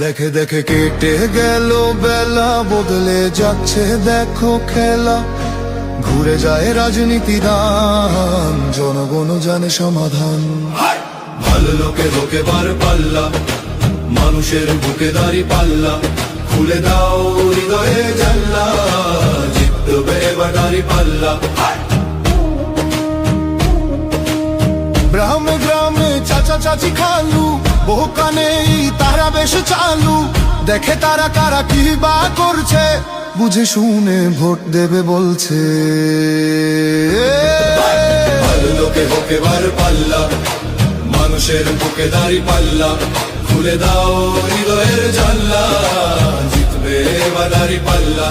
দেখে দেখে কেটে গেল বেলা, বদলে যাচ্ছে দেখো খেলা। ঘুরে যায় রাজনীতি দান, জনগণ জানে সমাধান। ভালো লোকে লোকে বার পাল্লা, মানুষের বুকে দাঁড়ি পাল্লা। খুলে দাও হৃদয়ে জানলা, জিতবে এবার দাঁড়ি পাল্লা। গ্রামে গ্রামে চাচা চাচি খালু, বহু কানে তারা বেশ চালু। দেখে তারা কারা কি বা করছে, বুঝে শুনে ভোট দেবে বলছে। ভালো লোকে হোকে বার পাল্লা, মানুষের বুকে দাঁড়ি পাল্লা। খুলে দাও হৃদয়ের জানলা, জিতবে এবার দাঁড়ি পাল্লা।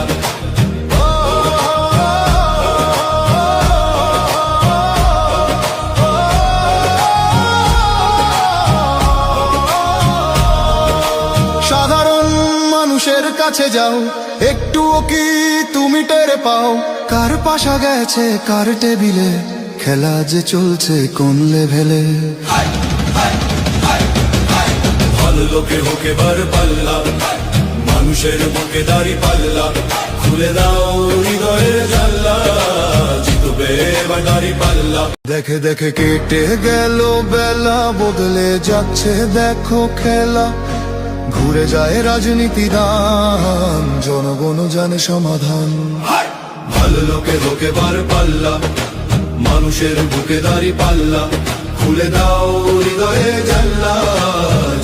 সাধারণ মানুষের কাছে যাও, একটুও কি তুমি টের পাও? কার পাশা গেছে কার টেবিলে, খেলা যে চলছে কোন লেভেলে। ভালো লোকে হোকে বার পাল্লা, মানুষের বুকে দাঁড়ি পাল্লা। খুলে দাও হৃদয়ের জানলা, জিতবে এবার দাঁড়ি পাল্লা। দেখে দেখে কেটে গেল বেলা, বদলে যাচ্ছে দেখো খেলা। ঘুরে যায় রাজনীতি দান, জনগণ জানে সমাধান। ভালো লোকে লোকে বার পাল্লা, মানুষের বুকে দাঁড়ি পাল্লা। খুলে দাও হৃদয়ে জানলা,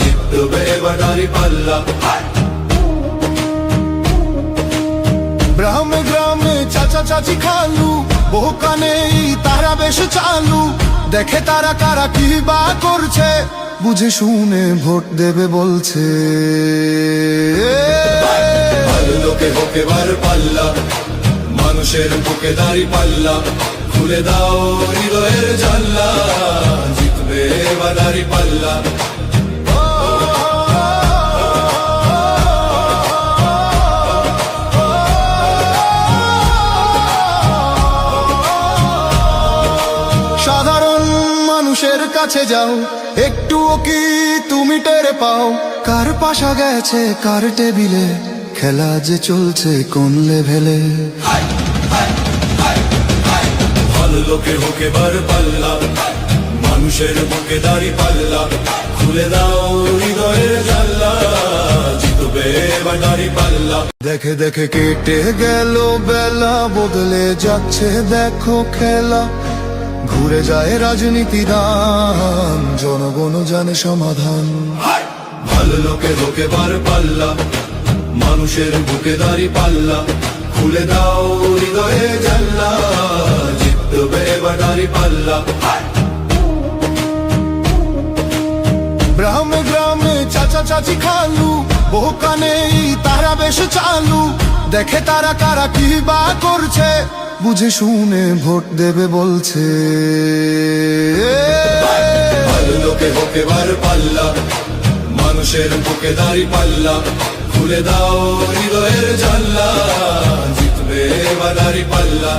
জিতবে এবার দাঁড়ি পাল্লা। গ্রামে গ্রামে চাচা চাচি খালু, বহু কানে তারা বেশ চালু। দেখে তারা কারা কি বা করছে, বুঝে শুনে ভোট দেবে বলছে। ভালো লোকে হোকে বার পাল্লা, মানুষের বুকে দাঁড়ি পাল্লা। খুলে দাও হৃদয়ের জানলা, জিতবে এবার দাঁড়ি পাল্লা। সাধারণ মানুষের কাছে যাও, একটুও কি তুমি টের পাও? কার পাশা গেছে কার টেবিলে, খেলা যে চলছে কোন লেভেলে। ভালো লোকে হোকে বার পাল্লা, মানুষের বুকে দাঁড়ি পাল্লা। খুলে দাও হৃদয়ের জানলা, জিতবে এবার দাঁড়ি পাল্লা। দেখে দেখে কেটে গেল বেলা, বদলে যাচ্ছে দেখো খেলা। ঘুরে যায় রাজনীতি দান, জনগণ জানে সমাধান। ভালো লোকে লোকে বার পাল্লা, মানুষের বুকে দাঁড়ি পাল্লা। খুলে দাও হৃদয়ে জানলা, জিতবে এবার দাঁড়ি পাল্লা। গ্রামে গ্রামে চাচা চাচি খালু, বহু কানে তারা বেশ চালু। দেখে তারা কারা কি বা করছে, বুঝে শুনে ভোট দেবে বলছে। ভালো লোকে হোকে বার পাল্লা, মানুষের বুকে দাঁড়ি পাল্লা। খুলে দাও হৃদয়ের জানলা, জিতবে এবার দাঁড়ি পাল্লা।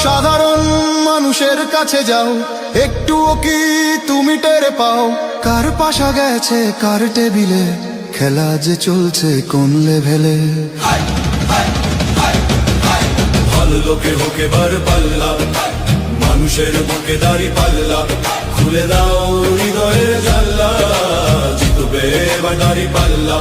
সাধারণ মানুষের কাছে যাও, একটুও কি তুমি টের পাও? কার পাশা গেছে কার টেবিলে, খেলা যে চলছে কোন লেভেলে। ভালো লোকে হোকে বার পাল্লা, মানুষের বুকে দাঁড়ি পাল্লা। খুলে দাও হৃদয়ের জানলা, জিতবে এবার দাঁড়ি পাল্লা।